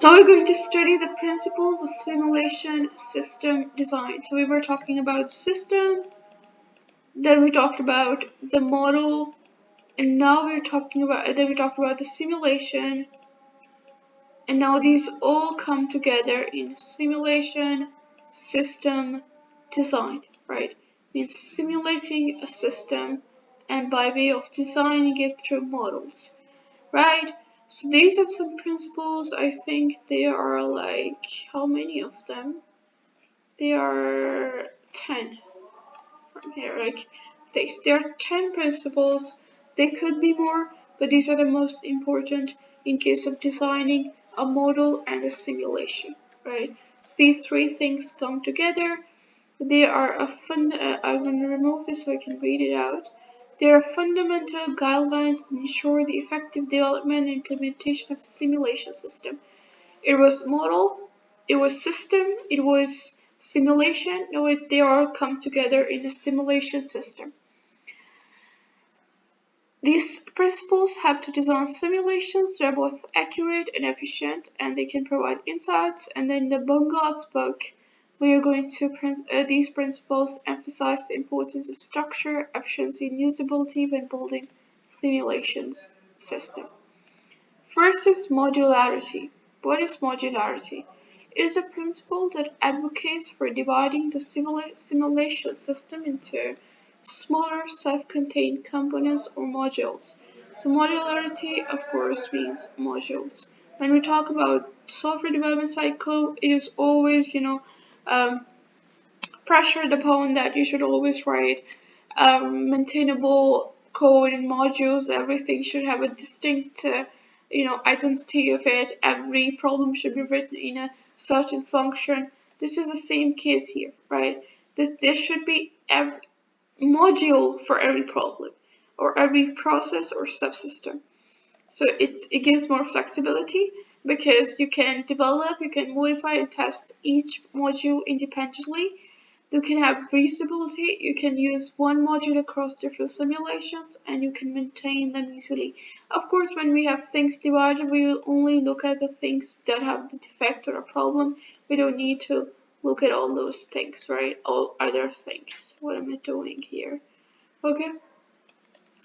Now we're going to study the principles of simulation system design. So we were talking about system, then we talked about the model, and now then we talked about the simulation, and now these all come together in simulation system design, right? Means simulating a system and by way of designing it through models, right? So these are some principles. I think there are like, how many of them? There are 10 from here, like this. There are 10 principles. There could be more, but these are the most important in case of designing a model and a simulation, right? So these three things come together. They are I'm going to remove this so I can read it out. They are fundamental guidelines to ensure the effective development and implementation of a simulation system. It was model, it was system, it was simulation. No, they all come together in a simulation system. These principles help to design simulations that are both accurate and efficient, and they can provide insights. And then the Bungart's book, we are going to these principles emphasize the importance of structure, efficiency, and usability when building simulations system. First is modularity. What is modularity? It is a principle that advocates for dividing the simulation system into smaller self-contained components or modules. So modularity, of course, means modules. When we talk about software development cycle, it is always, um, pressured upon that you should always write maintainable code and modules. Everything should have a distinct, identity of it. Every problem should be written in a certain function. This is the same case here, right? There should be every module for every problem or every process or subsystem. So it gives more flexibility because you can develop, you can modify and test each module independently. You can have reusability, you can use one module across different simulations, and you can maintain them easily. Of course, when we have things divided, we will only look at the things that have the defect or a problem. We don't need to look at all those things, right? All other things. What am I doing here? Okay.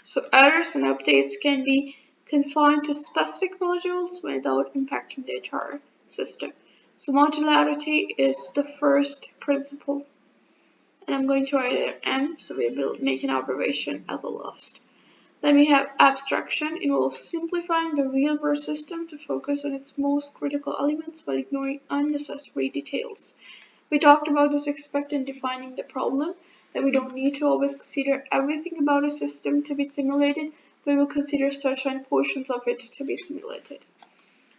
So errors and updates can be confined to specific modules without impacting the entire system. So modularity is the first principle. And I'm going to write it M, so we will make an abbreviation at the last. Then we have abstraction. It involves simplifying the real-world system to focus on its most critical elements while ignoring unnecessary details. We talked about this aspect in defining the problem, that we don't need to always consider everything about a system to be simulated, we will consider certain portions of it to be simulated.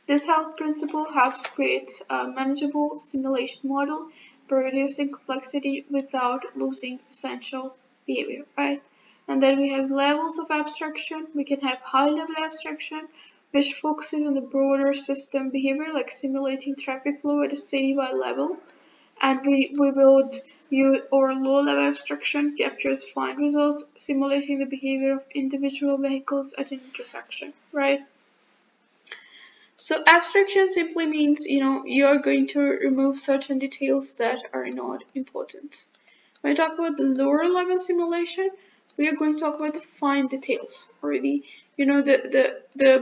This health principle helps create a manageable simulation model by reducing complexity without losing essential behavior, right? And then we have levels of abstraction. We can have high-level abstraction, which focuses on the broader system behavior, like simulating traffic flow at a city-wide level. And we will use or low-level abstraction captures fine results, simulating the behavior of individual vehicles at an intersection, right? So abstraction simply means, you are going to remove certain details that are not important. When I talk about the lower level simulation, we are going to talk about the fine details or the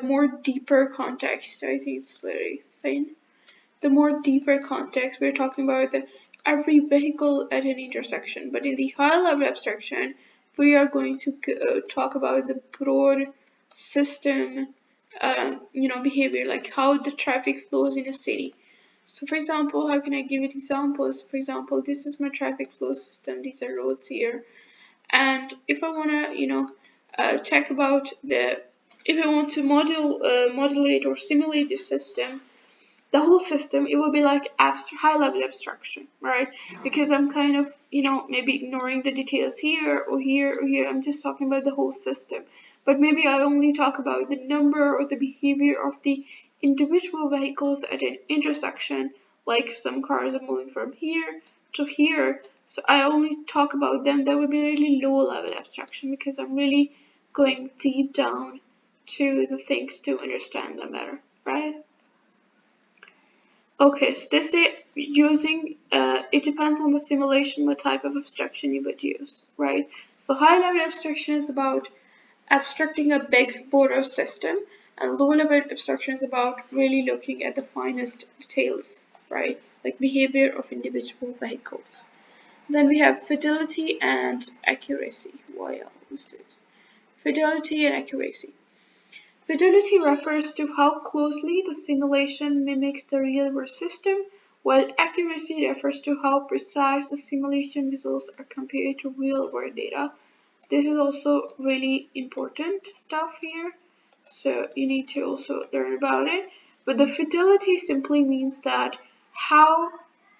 more deeper context. I think it's very thin. The more deeper context, we're talking about every vehicle at an intersection. But in the high level abstraction, we are going to talk about the broad system behavior, like how the traffic flows in a city. So for example, how can I give it examples? For example, this is my traffic flow system. These are roads here. And if I want to, check about if I want to modulate or simulate the system, the whole system, it will be like high level abstraction, right? Because I'm kind of, maybe ignoring the details here or here or here. I'm just talking about the whole system. But maybe I only talk about the number or the behavior of the individual vehicles at an intersection, like some cars are moving from here to here. So I only talk about them. That would be really low level abstraction because I'm really going deep down to the things to understand them better, right? Okay, so they say using, it depends on the simulation, what type of abstraction you would use, right? So high level abstraction is about abstracting a big border system, and low level abstraction is about really looking at the finest details, right? Like behavior of individual vehicles. Then we have fidelity and accuracy. Why I always do this? Fidelity and accuracy. Fidelity refers to how closely the simulation mimics the real-world system, while accuracy refers to how precise the simulation results are compared to real-world data. This is also really important stuff here, so you need to also learn about it. But the fidelity simply means that how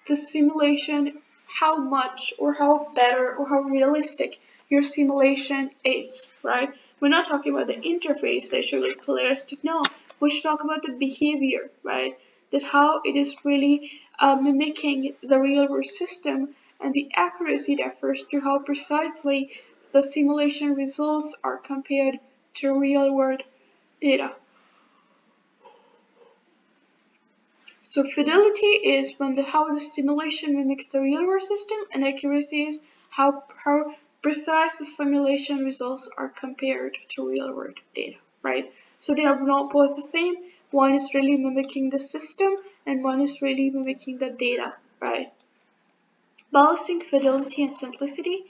the simulation, how much or how better or how realistic your simulation is, right? We're not talking about the interface that should look realistic, no. We should talk about the behavior, right? That how it is really mimicking the real world system, and the accuracy refers to how precisely the simulation results are compared to real world data. So fidelity is how the simulation mimics the real world system, and accuracy is how precise the simulation results are compared to real world data, right? So they are not both the same. One is really mimicking the system, and one is really mimicking the data, right? Balancing fidelity and simplicity.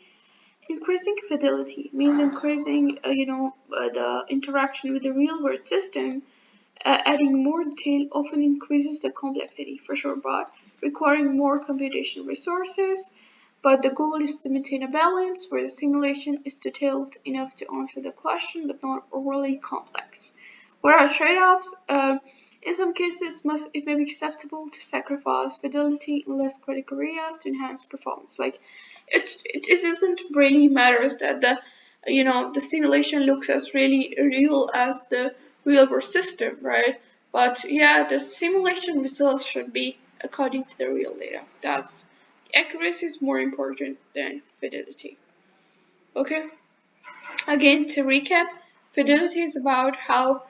Increasing fidelity means increasing, the interaction with the real world system. Adding more detail often increases the complexity, for sure, but requiring more computational resources. But the goal is to maintain a balance where the simulation is detailed enough to answer the question, but not overly complex. What are trade-offs? In some cases, it may be acceptable to sacrifice fidelity in less critical areas to enhance performance. Like, it doesn't really matter that the simulation looks as really real as the real world system, right? But yeah, the simulation results should be according to the real data. That's accuracy is more important than fidelity. Okay. Again, to recap, fidelity is about how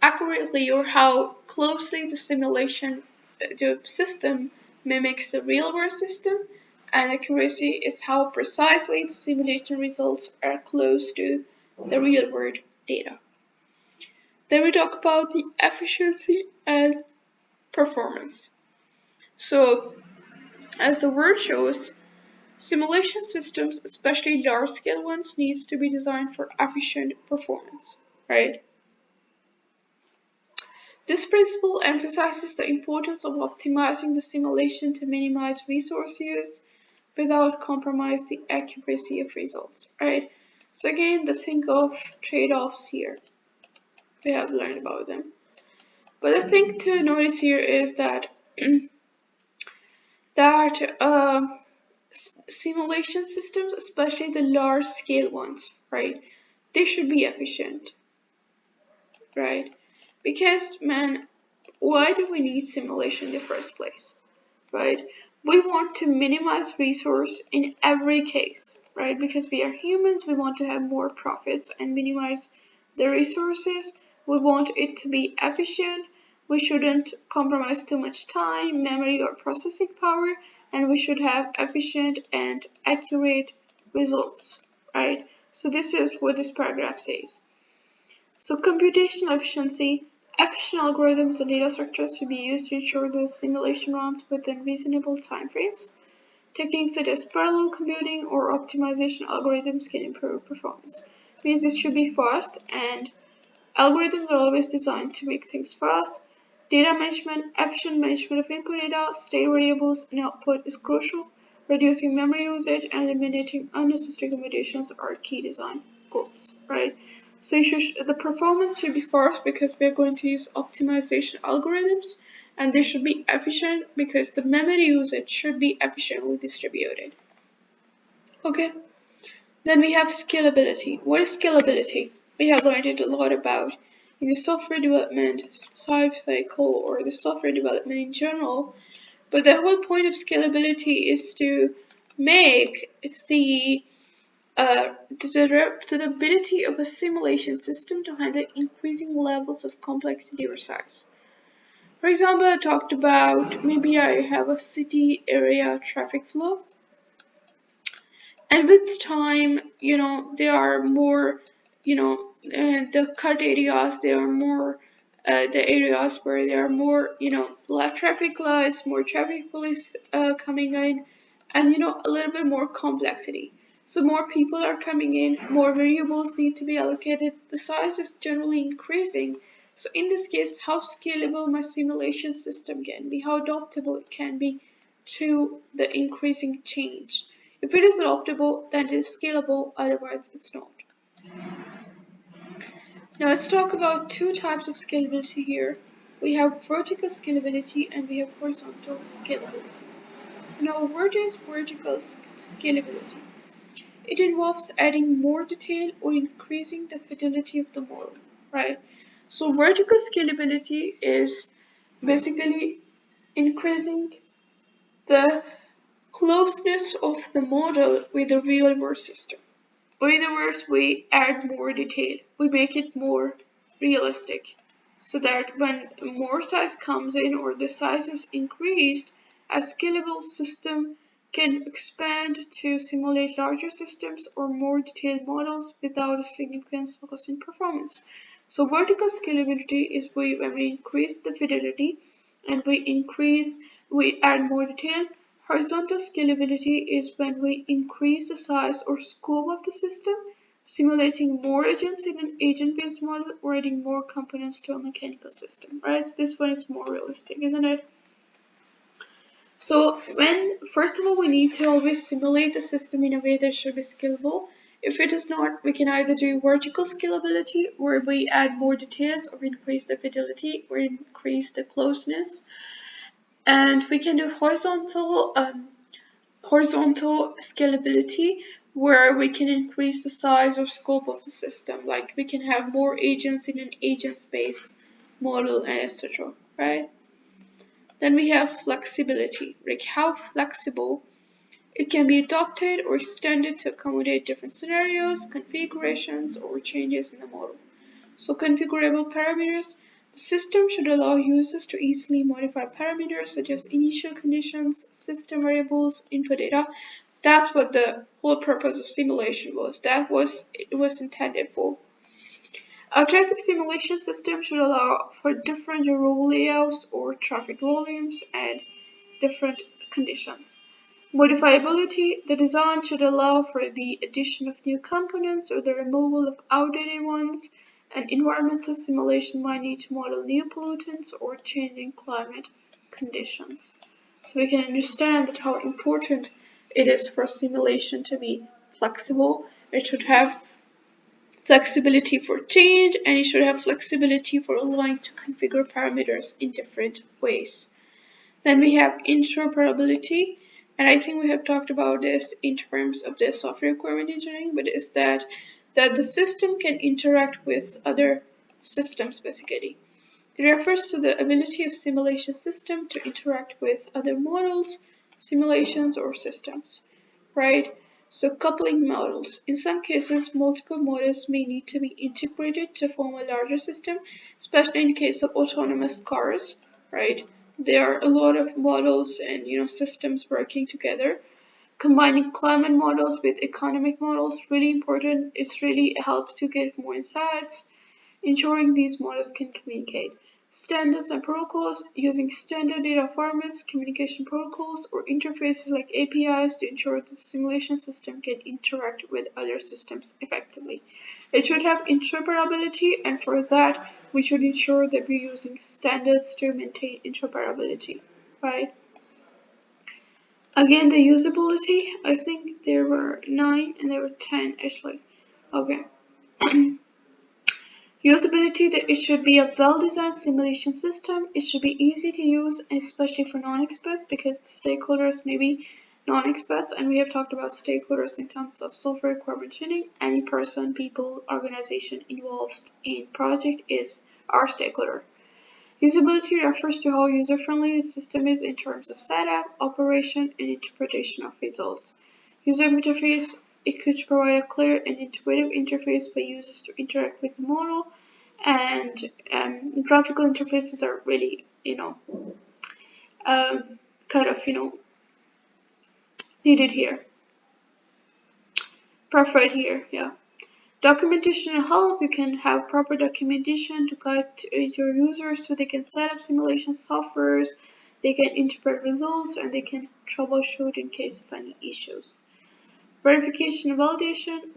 accurately or how closely the simulation, the system mimics the real world system, and accuracy is how precisely the simulation results are close to the real world data. Then we talk about the efficiency and performance. So, as the word shows, simulation systems, especially large-scale ones, needs to be designed for efficient performance, right? This principle emphasizes the importance of optimizing the simulation to minimize resource use without compromising the accuracy of results, right? So again, the thing of trade-offs here. We have learned about them. But the thing to notice here is that simulation systems, especially the large-scale ones, right? They should be efficient, right? Because, man, why do we need simulation in the first place, right? We want to minimize resource in every case, right? Because we are humans, we want to have more profits and minimize the resources. We want it to be efficient. We shouldn't compromise too much time, memory, or processing power, and we should have efficient and accurate results, right? So this is what this paragraph says. So computational efficiency. Efficient algorithms and data structures to be used to ensure the simulation runs within reasonable timeframes. Techniques such as parallel computing or optimization algorithms can improve performance. Means this should be fast, and algorithms are always designed to make things fast. Data management, efficient management of input data, state variables, and output is crucial. Reducing memory usage and eliminating unnecessary computations are key design goals, right? So the performance should be fast because we're going to use optimization algorithms, and they should be efficient because the memory usage should be efficiently distributed. Okay, then we have scalability. What is scalability? We have learned it a lot about in the software development cycle or the software development in general. But the whole point of scalability is to make the to the ability of a simulation system to handle increasing levels of complexity or size. For example, I talked about maybe I have a city area traffic flow, and with time, there are more, the cut areas, there are more, the areas where there are more, less traffic lights, more traffic police coming in, and a little bit more complexity. So more people are coming in, more variables need to be allocated, the size is generally increasing. So in this case, how scalable my simulation system can be, how adaptable it can be to the increasing change. If it is adaptable, then it is scalable, otherwise it's not. Now let's talk about two types of scalability here. We have vertical scalability and we have horizontal scalability. So now what is vertical scalability? It involves adding more detail or increasing the fidelity of the model, right? So vertical scalability is basically increasing the closeness of the model with the real world system. Or in other words, we add more detail, we make it more realistic, so that when more size comes in or the size is increased, a scalable system can expand to simulate larger systems or more detailed models without a significant loss in performance. So vertical scalability is when we increase the fidelity and we add more detail. Horizontal scalability is when we increase the size or scope of the system, simulating more agents in an agent-based model or adding more components to a mechanical system, right? So this one is more realistic, isn't it? So first of all, we need to always simulate the system in a way that should be scalable. If it is not, we can either do vertical scalability, where we add more details or increase the fidelity or increase the closeness. And we can do horizontal scalability, where we can increase the size or scope of the system. Like we can have more agents in an agent space model and etc. Right? Then we have flexibility, like how flexible it can be adapted or extended to accommodate different scenarios, configurations, or changes in the model. So configurable parameters. The system should allow users to easily modify parameters such as initial conditions, system variables, input data. That's what the whole purpose of simulation was. It was intended for. A traffic simulation system should allow for different rule layouts or traffic volumes and different conditions. Modifiability. The design should allow for the addition of new components or the removal of outdated ones. An environmental simulation might need to model new pollutants or changing climate conditions. So we can understand that how important it is for simulation to be flexible. It should have flexibility for change, and it should have flexibility for allowing to configure parameters in different ways. Then we have interoperability, and I think we have talked about this in terms of the software requirement engineering, but is that the system can interact with other systems basically. It refers to the ability of simulation system to interact with other models, simulations, or systems, right? So coupling models. In some cases, multiple models may need to be integrated to form a larger system, especially in case of autonomous cars, right? There are a lot of models and systems working together. Combining climate models with economic models really important. It's really helps to get more insights. Ensuring these models can communicate. Standards and protocols. Using standard data formats, communication protocols, or interfaces like APIs to ensure the simulation system can interact with other systems effectively. It should have interoperability, and for that, we should ensure that we're using standards to maintain interoperability, right? Again, the usability, I think there were 9 and there were 10 actually. Okay. Usability, that it should be a well-designed simulation system. It should be easy to use, especially for non-experts, because the stakeholders may be non-experts, and we have talked about stakeholders in terms of software requirement tuning. Any person, people, organization involved in project is our stakeholder. Usability refers to how user-friendly the system is in terms of setup, operation, and interpretation of results. User interface it could provide a clear and intuitive interface for users to interact with the model, and graphical interfaces are really, kind of, needed here, preferred here, yeah. Documentation and help. You can have proper documentation to guide your users so they can set up simulation softwares, they can interpret results, and they can troubleshoot in case of any issues. Verification and validation,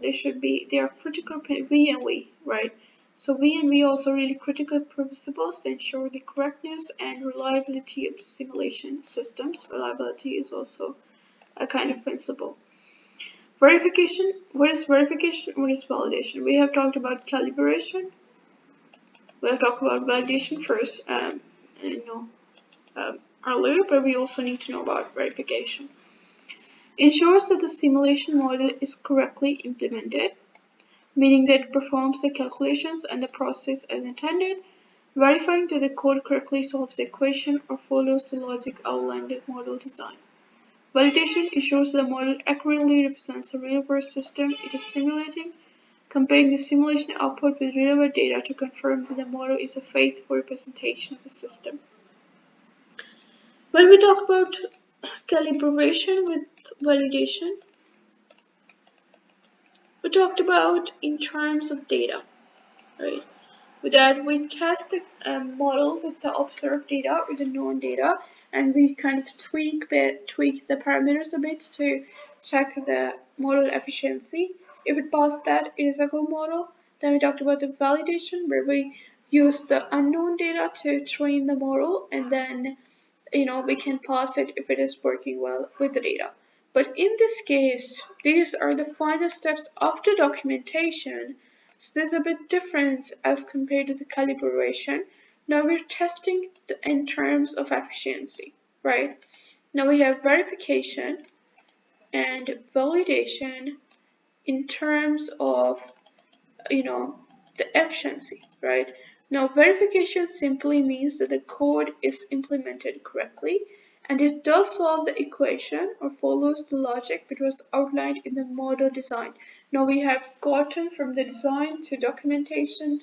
they are critical V and V, right? So V and V are also really critical principles to ensure the correctness and reliability of simulation systems. Reliability is also a kind of principle. Verification, what is verification? What is validation? We have talked about calibration. We have talked about validation first, earlier, but we also need to know about verification. Ensures that the simulation model is correctly implemented, meaning that it performs the calculations and the process as intended, verifying that the code correctly solves the equation or follows the logic outlined in the model design. Validation ensures that the model accurately represents the real-world system it is simulating, comparing the simulation output with real-world data to confirm that the model is a faithful representation of the system. When we talk about calibration with validation, we talked about in terms of data, right? With that, we test the model with the observed data, with the known data, and we kind of tweak the parameters a bit to check the model efficiency. If it passed that, it is a good model. Then we talked about the validation, where we use the unknown data to train the model, and then we can pass it if it is working well with the data. But in this case, these are the final steps after documentation. So there's a bit difference as compared to the calibration. Now we're testing in terms of efficiency, right? Now we have verification and validation in terms of, the efficiency, right? Now verification simply means that the code is implemented correctly and it does solve the equation or follows the logic that was outlined in the model design. Now we have gotten from the design to documentation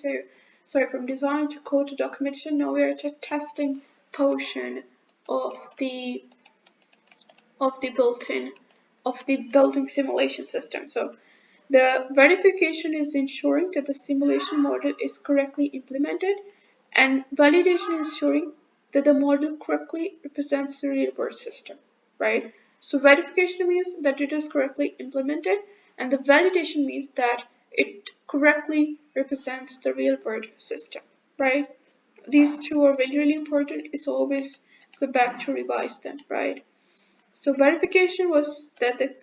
from design to code to documentation. Now we are at a testing portion of the building simulation system. So the verification is ensuring that the simulation model is correctly implemented, and validation is ensuring that the model correctly represents the real-world system, right? So verification means that it is correctly implemented, and the validation means that it correctly represents the real-world system, right? These two are really, really important. It's always good back to revise them, right? So verification was that the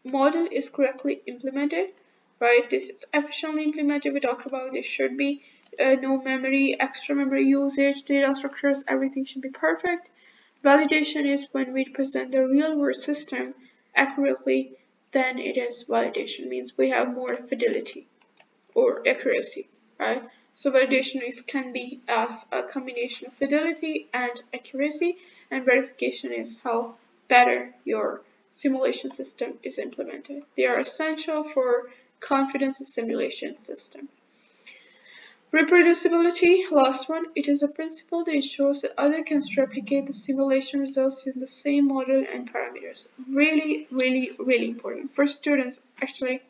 model is correctly implemented, right? This is efficiently implemented. We talked about there should be no memory, extra memory usage, data structures, everything should be perfect. Validation is when we present the real world system accurately, then it is validation, means we have more fidelity or accuracy, right? So validation can be as a combination of fidelity and accuracy, and verification is how better your simulation system is implemented. They are essential for confidence in simulation system. Reproducibility, last one, it is a principle that ensures that others can replicate the simulation results using the same model and parameters. Really, really, really important for students. Actually,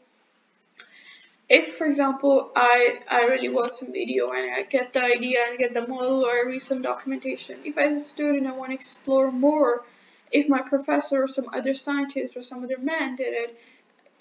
if, for example, I really watch some video and I get the idea and get the model or I read some documentation, if as a student I want to explore more, if my professor or some other scientist or some other man did it,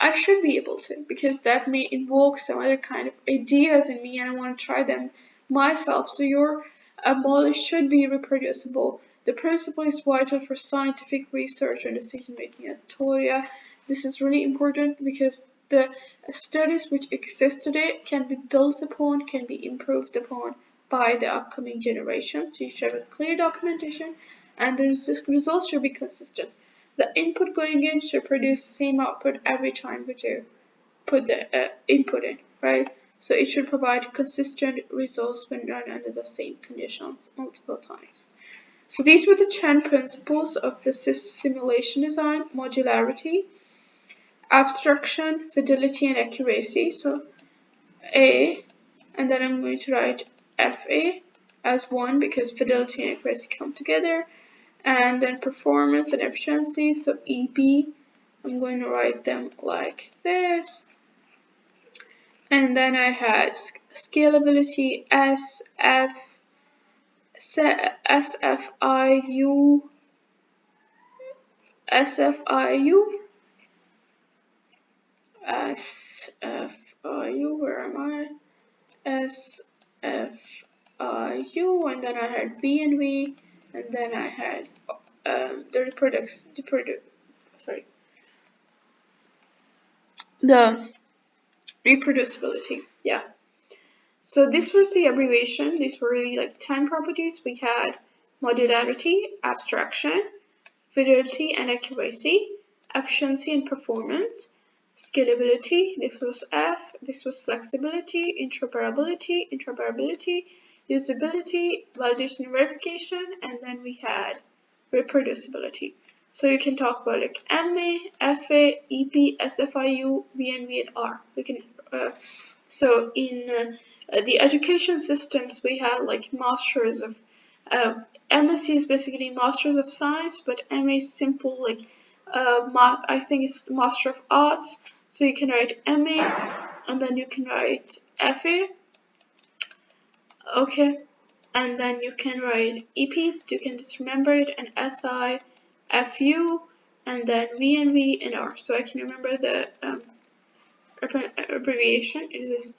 I should be able to, because that may invoke some other kind of ideas in me and I want to try them myself. So your model should be reproducible. The principle is vital for scientific research and decision making at TOEIC. This is really important because the studies which exist today can be built upon, can be improved upon by the upcoming generations. So you should have a clear documentation and the results should be consistent. The input going in should produce the same output every time that you put the input in, right? So it should provide consistent results when run under the same conditions multiple times. So these were the 10 principles of the simulation design: modularity, abstraction, fidelity, and accuracy. So A, and then I'm going to write FA as 1 because fidelity and accuracy come together, and then performance and efficiency, so EP, I'm going to write them like this, and then I had scalability, SFIU, where am I? SFIU, and then I had BNV, and then I had the reproducibility. Yeah. So this was the abbreviation. These were really like 10 properties. We had modularity, abstraction, fidelity and accuracy, efficiency and performance, scalability, this was F, this was flexibility, interoperability, usability, validation and verification, and then we had reproducibility. So you can talk about like MA, FA, EP, SFIU, VNV, and R. We can so in the education systems we have like masters of MSc is basically Masters of Science, but MA is simple like I think it's Master of Arts. So you can write MA, and then you can write FA, okay, and then you can write EP. You can just remember it, and SI, FU, and then VNV and R. So I can remember the abbreviation. It is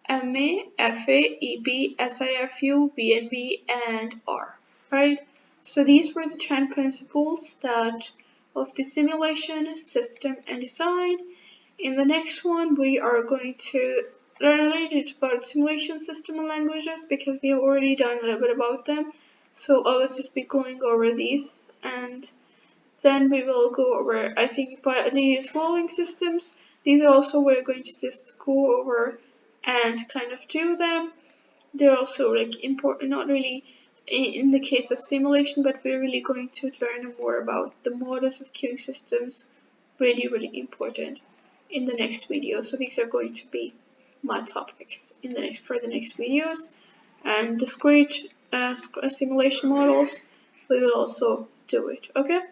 MA, FA, EP, SIFU, VNV, and R, right? So these were the 10 principles that of the simulation, system, and design. In the next one, we are going to learn a little bit about simulation, system, and languages because we have already done a little bit about them. So I will just be going over these, and then we will go over, I think, by these rolling systems. These are also we're going to just go over and kind of do them. They're also like important, not really in the case of simulation, but we're really going to learn more about the models of queuing systems. Really important in the next video. So these are going to be my topics in the next videos, and discrete simulation models. We will also do it. Okay.